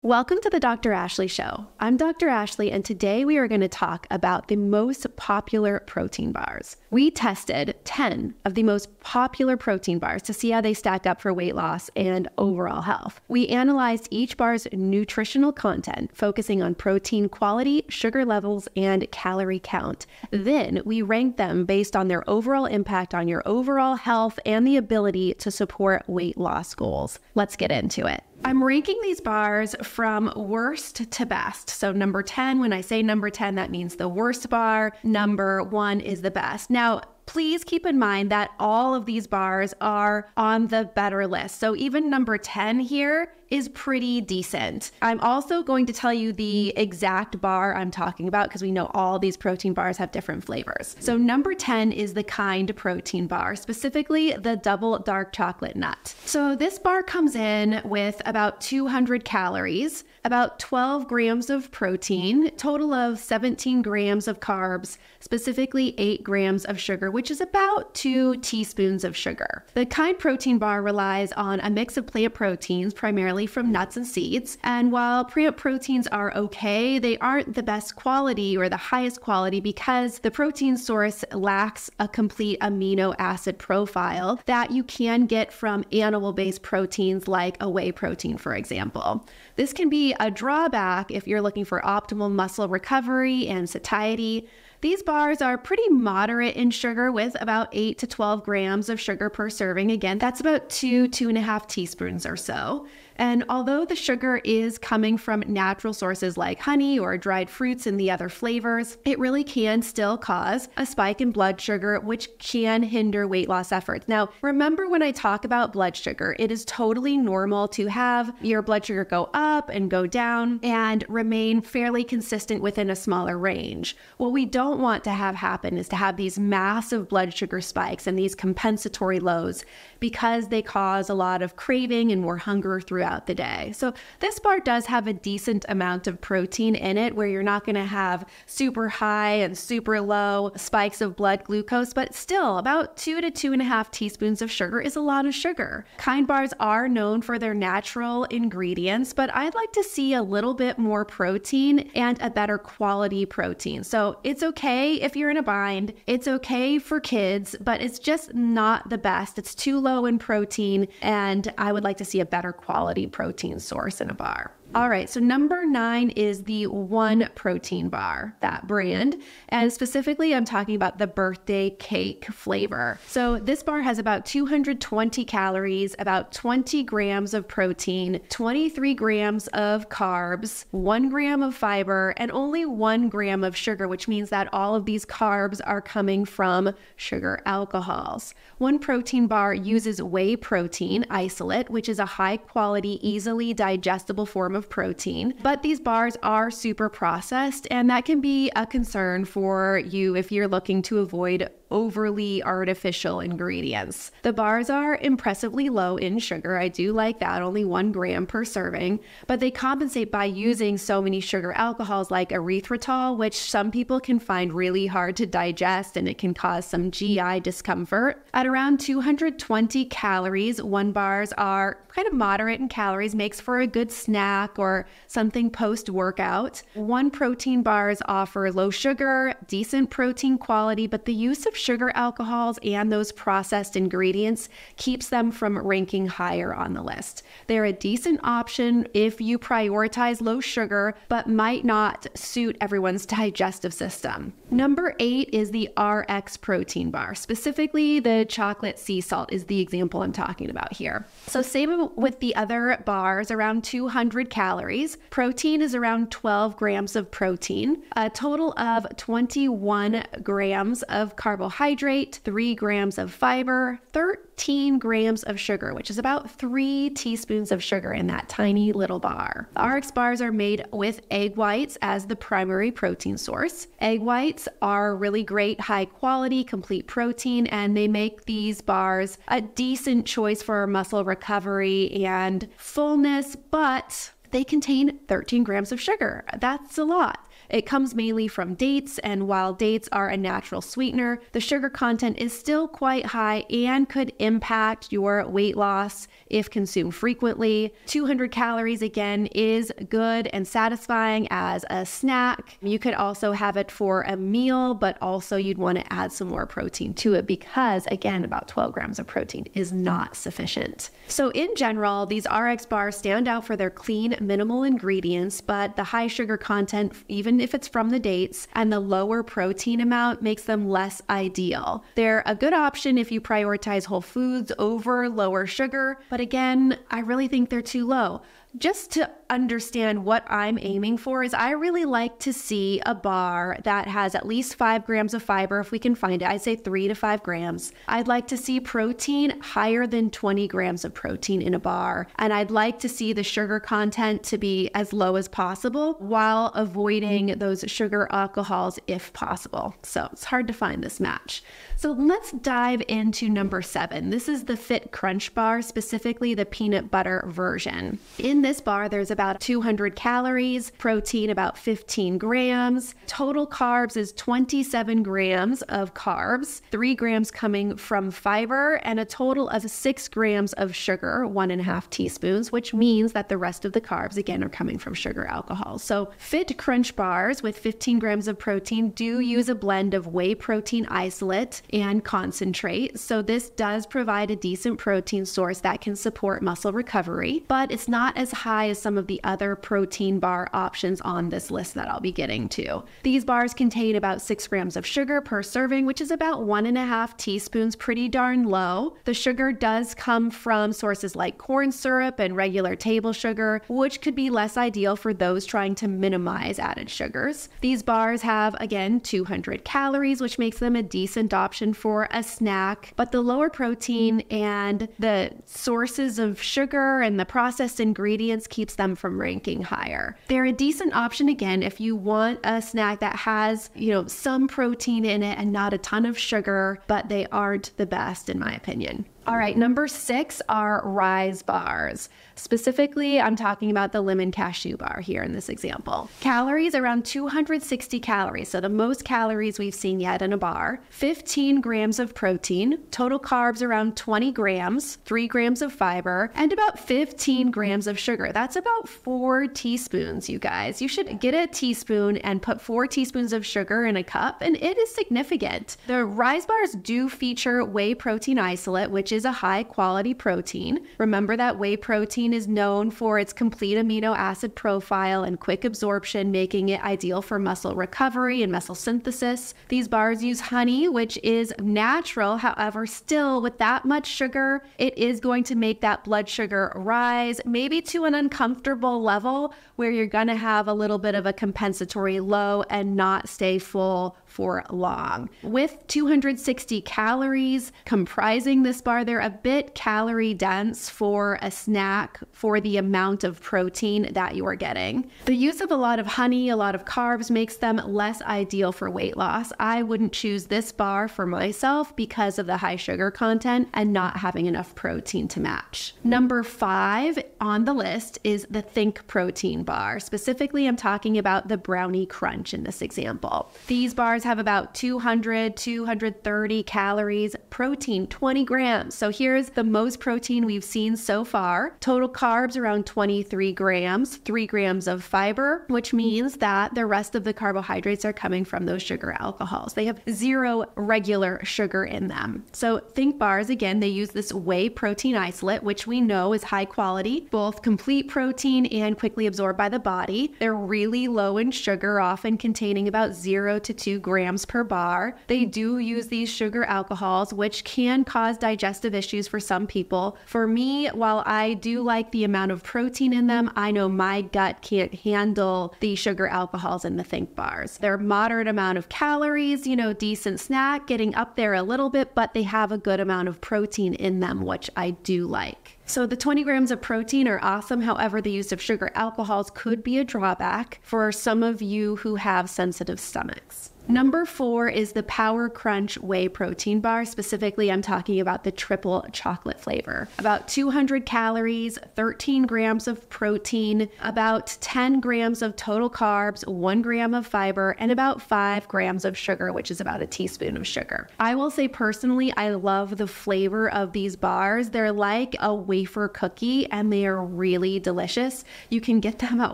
Welcome to the Dr. Ashley Show. I'm Dr. Ashley, and today we are going to talk about the most popular protein bars. We tested 10 of the most popular protein bars to see how they stack up for weight loss and overall health. We analyzed each bar's nutritional content, focusing on protein quality, sugar levels, and calorie count. Then we ranked them based on their overall impact on your overall health and the ability to support weight loss goals. Let's get into it. I'm ranking these bars from worst to best. So number 10, when I say number 10, that means the worst bar. Number 1 is the best. Now, please keep in mind that all of these bars are on the better list. So even number 10 here is pretty decent. I'm also going to tell you the exact bar I'm talking about because we know all these protein bars have different flavors. So number 10 is the Kind protein bar, specifically the double dark chocolate nut. So this bar comes in with about 200 calories, about 12 grams of protein, total of 17 grams of carbs, specifically 8 grams of sugar, which is about 2 teaspoons of sugar. The Kind protein bar relies on a mix of plant proteins, primarily from nuts and seeds. And while plant proteins are okay, they aren't the best quality or the highest quality because the protein source lacks a complete amino acid profile that you can get from animal-based proteins like a whey protein, for example. This can be a drawback if you're looking for optimal muscle recovery and satiety. These bars are pretty moderate in sugar with about 8 to 12 grams of sugar per serving. Again, that's about 2.5 teaspoons or so. And although the sugar is coming from natural sources like honey or dried fruits and the other flavors, it really can still cause a spike in blood sugar, which can hinder weight loss efforts. Now, remember when I talk about blood sugar, it is totally normal to have your blood sugar go up and go down and remain fairly consistent within a smaller range. What we don't want to have happen is to have these massive blood sugar spikes and these compensatory lows because they cause a lot of craving and more hunger throughout the day. So this bar does have a decent amount of protein in it where you're not going to have super high and super low spikes of blood glucose, but still about 2 to 2.5 teaspoons of sugar is a lot of sugar. Kind bars are known for their natural ingredients, but I'd like to see a little bit more protein and a better quality protein. So it's okay if you're in a bind. It's okay for kids, but it's just not the best. It's too low in protein, and I would like to see a better quality protein source in a bar. All right, so number 9 is the One protein bar, that brand. And specifically, I'm talking about the birthday cake flavor. So this bar has about 220 calories, about 20 grams of protein, 23 grams of carbs, 1 gram of fiber, and only 1 gram of sugar, which means that all of these carbs are coming from sugar alcohols. One protein bar uses whey protein isolate, which is a high quality, easily digestible form of protein, but these bars are super processed, and that can be a concern for you if you're looking to avoid overly artificial ingredients. The bars are impressively low in sugar. I do like that, only 1 gram per serving, but they compensate by using so many sugar alcohols like erythritol, which some people can find really hard to digest, and it can cause some GI discomfort. At around 220 calories, one bars are kind of moderate in calories, makes for a good snack or something post-workout. One protein bars offer low sugar, decent protein quality, but the use of sugar alcohols and those processed ingredients keeps them from ranking higher on the list. They're a decent option if you prioritize low sugar, but might not suit everyone's digestive system. Number 8 is the RX protein bar. Specifically, the chocolate sea salt is the example I'm talking about here. So same with the other bars, around 200 calories. Protein is around 12 grams of protein, a total of 21 grams of carbohydrate, 3 grams of fiber, 13 grams of sugar, which is about 3 teaspoons of sugar in that tiny little bar. The RX bars are made with egg whites as the primary protein source. Egg whites are really great, high quality, complete protein, and they make these bars a decent choice for muscle recovery and fullness, but they contain 13 grams of sugar. That's a lot. It comes mainly from dates, and while dates are a natural sweetener, the sugar content is still quite high and could impact your weight loss if consumed frequently. 200 calories, again, is good and satisfying as a snack. You could also have it for a meal, but also you'd want to add some more protein to it because, again, about 12 grams of protein is not sufficient. So in general, these RX bars stand out for their clean, minimal ingredients, but the high sugar content, even if it's from the dates, and the lower protein amount makes them less ideal. They're a good option if you prioritize whole foods over lower sugar, but again, I really think they're too low. Just to understand what I'm aiming for is I really like to see a bar that has at least 5 grams of fiber if we can find it. I'd say 3 to 5 grams. I'd like to see protein higher than 20 grams of protein in a bar. And I'd like to see the sugar content to be as low as possible while avoiding those sugar alcohols if possible. So it's hard to find this match. So let's dive into number 7. This is the Fit Crunch bar, specifically the peanut butter version. In this bar, there's about 200 calories, protein about 15 grams. Total carbs is 27 grams of carbs, 3 grams coming from fiber, and a total of 6 grams of sugar, 1.5 teaspoons, which means that the rest of the carbs, again, are coming from sugar alcohol. So Fit Crunch bars with 15 grams of protein do use a blend of whey protein isolate and concentrate. So this does provide a decent protein source that can support muscle recovery, but it's not as high as some of the other protein bar options on this list that I'll be getting to. These bars contain about 6 grams of sugar per serving, which is about 1.5 teaspoons, pretty darn low. The sugar does come from sources like corn syrup and regular table sugar, which could be less ideal for those trying to minimize added sugars. These bars have, again, 200 calories, which makes them a decent option for a snack, but the lower protein and the sources of sugar and the processed ingredients keeps them from ranking higher. They're a decent option, again, if you want a snack that has, some protein in it and not a ton of sugar, but they aren't the best in my opinion. All right, number 6 are Rise bars. Specifically, I'm talking about the lemon cashew bar here in this example. Calories around 260 calories, so the most calories we've seen yet in a bar. 15 grams of protein, total carbs around 20 grams, 3 grams of fiber, and about 15 grams of sugar. That's about 4 teaspoons, you guys. You should get a teaspoon and put 4 teaspoons of sugar in a cup, and it is significant. The Rise bars do feature whey protein isolate, which is a high quality protein. Remember that whey protein is known for its complete amino acid profile and quick absorption, making it ideal for muscle recovery and muscle synthesis. These bars use honey, which is natural. However, still with that much sugar, it is going to make that blood sugar rise, maybe to an uncomfortable level where you're going to have a little bit of a compensatory low and not stay full for long. With 260 calories comprising this bar, they're a bit calorie dense for a snack for the amount of protein that you are getting. The use of a lot of honey, a lot of carbs makes them less ideal for weight loss. I wouldn't choose this bar for myself because of the high sugar content and not having enough protein to match. Number 5 on the list is the Think Protein bar. Specifically, I'm talking about the Brownie Crunch in this example. These bars have about 230 calories, protein 20 grams. So here's the most protein we've seen so far. Total carbs around 23 grams, 3 grams of fiber, which means that the rest of the carbohydrates are coming from those sugar alcohols. They have 0 regular sugar in them. So Think bars, again, they use this whey protein isolate, which we know is high quality, both complete protein and quickly absorbed by the body. They're really low in sugar, often containing about 0 to 2 grams per bar. They do use these sugar alcohols, which can cause digestive issues for some people. For me, while I do like the amount of protein in them, I know my gut can't handle the sugar alcohols in the Think bars. They're a moderate amount of calories, decent snack, getting up there a little bit, but they have a good amount of protein in them, which I do like. So the 20 grams of protein are awesome. However, the use of sugar alcohols could be a drawback for some of you who have sensitive stomachs. Number 4 is the Power Crunch Whey Protein Bar. Specifically, I'm talking about the triple chocolate flavor. About 200 calories, 13 grams of protein, about 10 grams of total carbs, 1 gram of fiber, and about 5 grams of sugar, which is about a teaspoon of sugar. I will say personally, I love the flavor of these bars. They're like a wafer cookie and they are really delicious. You can get them at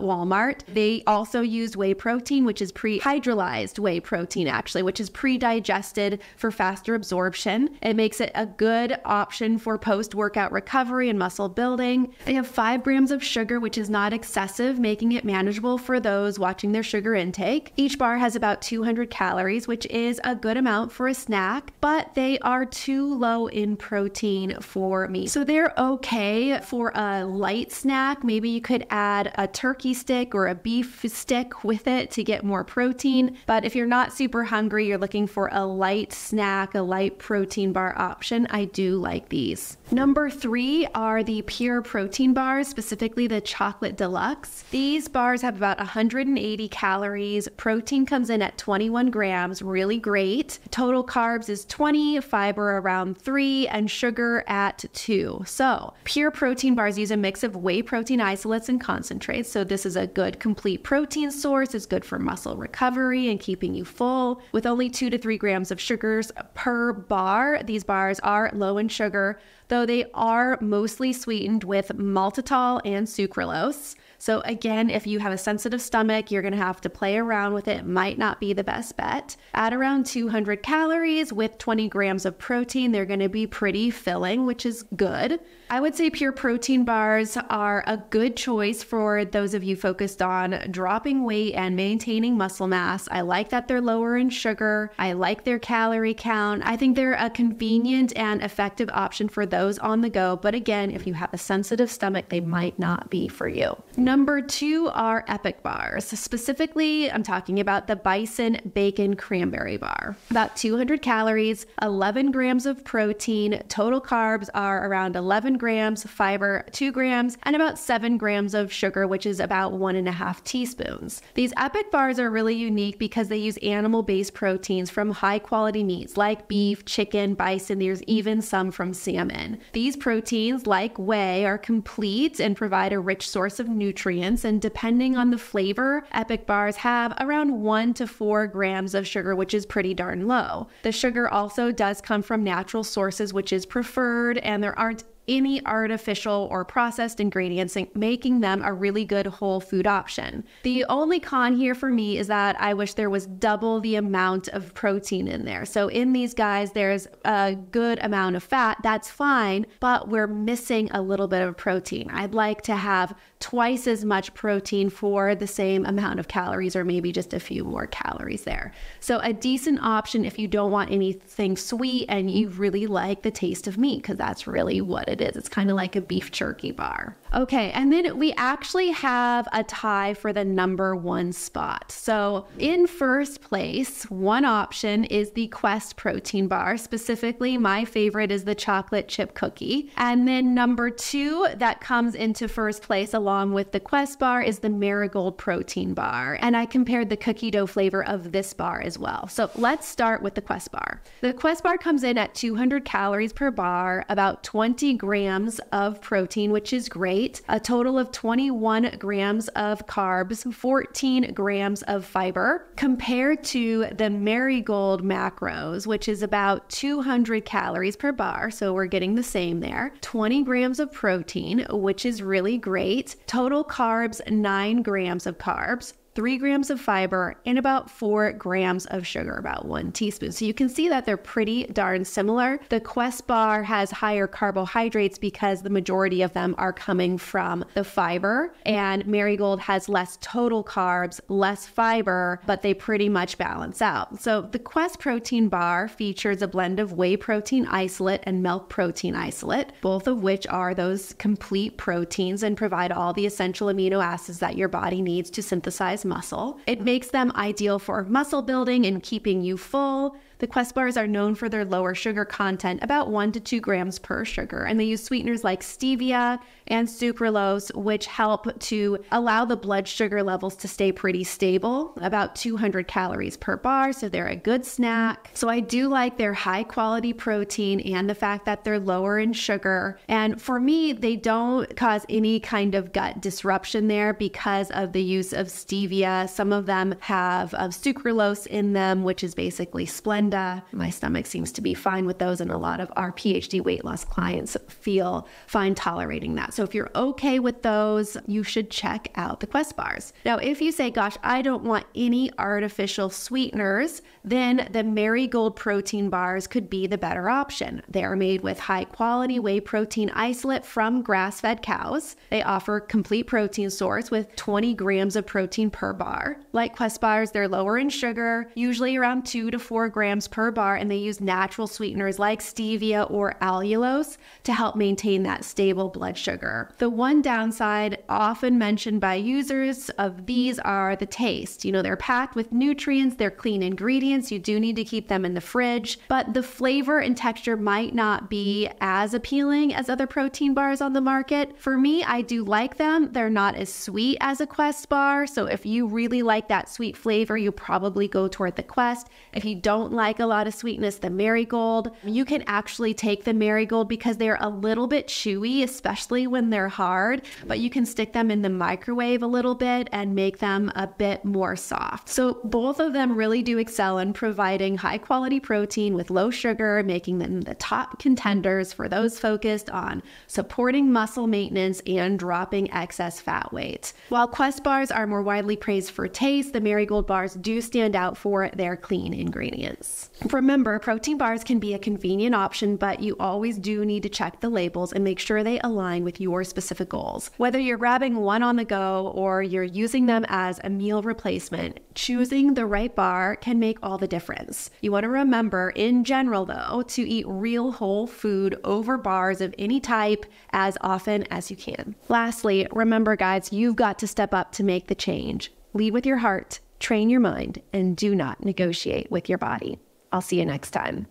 Walmart. They also use whey protein, which is pre-hydrolyzed whey protein actually, which is pre-digested for faster absorption. It makes it a good option for post-workout recovery and muscle building. They have 5 grams of sugar, which is not excessive, making it manageable for those watching their sugar intake. Each bar has about 200 calories, which is a good amount for a snack, but they are too low in protein for me. So they're okay for a light snack. Maybe you could add a turkey stick or a beef stick with it to get more protein. But if you're not super hungry, you're looking for a light snack, a light protein bar option, I do like these. Number 3 are the pure protein bars, specifically the chocolate deluxe. These bars have about 180 calories. Protein comes in at 21 grams, really great. Total carbs is 20, fiber around 3, and sugar at 2. So pure protein bars use a mix of whey protein isolates and concentrates. So this is a good complete protein source. It's good for muscle recovery and keeping you full. With only 2 to 3 grams of sugars per bar, these bars are low in sugar, though they are mostly sweetened with maltitol and sucralose. So again, if you have a sensitive stomach, you're going to have to play around with it. It might not be the best bet. At around 200 calories with 20 grams of protein, they're going to be pretty filling, which is good. I would say pure protein bars are a good choice for those of you focused on dropping weight and maintaining muscle mass. I like that they're lower in sugar. I like their calorie count. I think they're a convenient and effective option for those on the go. But again, if you have a sensitive stomach, they might not be for you. Number 2 are Epic bars. Specifically, I'm talking about the Bison Bacon Cranberry Bar. About 200 calories, 11 grams of protein, total carbs are around 11 grams, fiber 2 grams, and about 7 grams of sugar, which is about 1.5 teaspoons. These Epic bars are really unique because they use animal-based proteins from high-quality meats like beef, chicken, bison. There's even some from salmon. These proteins, like whey, are complete and provide a rich source of nutrients, and depending on the flavor, Epic bars have around 1 to 4 grams of sugar, which is pretty darn low. The sugar also does come from natural sources, which is preferred, and there aren't any artificial or processed ingredients, making them a really good whole food option. The only con here for me is that I wish there was double the amount of protein in there. So in these guys, there's a good amount of fat. That's fine, but we're missing a little bit of protein. I'd like to have twice as much protein for the same amount of calories, or maybe just a few more calories there. So a decent option if you don't want anything sweet and you really like the taste of meat, because that's really what it is. It's kind of like a beef jerky bar. Okay, and then we actually have a tie for the number 1 spot. So in first place, one option is the Quest protein bar. Specifically, my favorite is the chocolate chip cookie. And then number 2 that comes into first place along with the Quest bar is the Marigold protein bar. And I compared the cookie dough flavor of this bar as well. So let's start with the Quest bar. The Quest bar comes in at 200 calories per bar, about 20 grams of protein, which is great. A total of 21 grams of carbs, 14 grams of fiber, compared to the Marigold macros, which is about 200 calories per bar. So we're getting the same there. 20 grams of protein, which is really great. Total carbs, 9 grams of carbs, 3 grams of fiber, and about 4 grams of sugar, about 1 teaspoon. So you can see that they're pretty darn similar. The Quest bar has higher carbohydrates because the majority of them are coming from the fiber, and Marigold has less total carbs, less fiber, but they pretty much balance out. So the Quest protein bar features a blend of whey protein isolate and milk protein isolate, both of which are those complete proteins and provide all the essential amino acids that your body needs to synthesize muscle. It makes them ideal for muscle building and keeping you full. The Quest bars are known for their lower sugar content, about 1 to 2 grams per sugar, and they use sweeteners like stevia and sucralose, which help to allow the blood sugar levels to stay pretty stable, about 200 calories per bar, so they're a good snack. So I do like their high quality protein and the fact that they're lower in sugar. And for me, they don't cause any kind of gut disruption there because of the use of stevia. Some of them have sucralose in them, which is basically Splenda. My stomach seems to be fine with those, and a lot of our PhD weight loss clients feel fine tolerating that. So if you're okay with those, you should check out the Quest bars. Now, if you say, gosh, I don't want any artificial sweeteners, then the Marigold protein bars could be the better option. They are made with high quality whey protein isolate from grass-fed cows. They offer complete protein source with 20 grams of protein per bar. Like Quest bars, they're lower in sugar, usually around 2 to 4 grams per bar, and they use natural sweeteners like stevia or allulose to help maintain that stable blood sugar. The one downside often mentioned by users of these are the taste. They're packed with nutrients, they're clean ingredients, you do need to keep them in the fridge, but the flavor and texture might not be as appealing as other protein bars on the market. For me, I do like them. They're not as sweet as a Quest bar, so if you really like that sweet flavor, you probably go toward the Quest. If you don't like a lot of sweetness, the Marigold. You can actually take the Marigold because they're a little bit chewy, especially when they're hard, but you can stick them in the microwave a little bit and make them a bit more soft. So both of them really do excel in providing high quality protein with low sugar, making them the top contenders for those focused on supporting muscle maintenance and dropping excess fat weight. While Quest bars are more widely praised for taste, the Marigold bars do stand out for their clean ingredients. Remember, protein bars can be a convenient option, but you always do need to check the labels and make sure they align with your specific goals. Whether you're grabbing one on the go or you're using them as a meal replacement, choosing the right bar can make all the difference. You want to remember, in general though, to eat real whole food over bars of any type as often as you can. Lastly, remember guys, you've got to step up to make the change. Lead with your heart, train your mind, and do not negotiate with your body. I'll see you next time.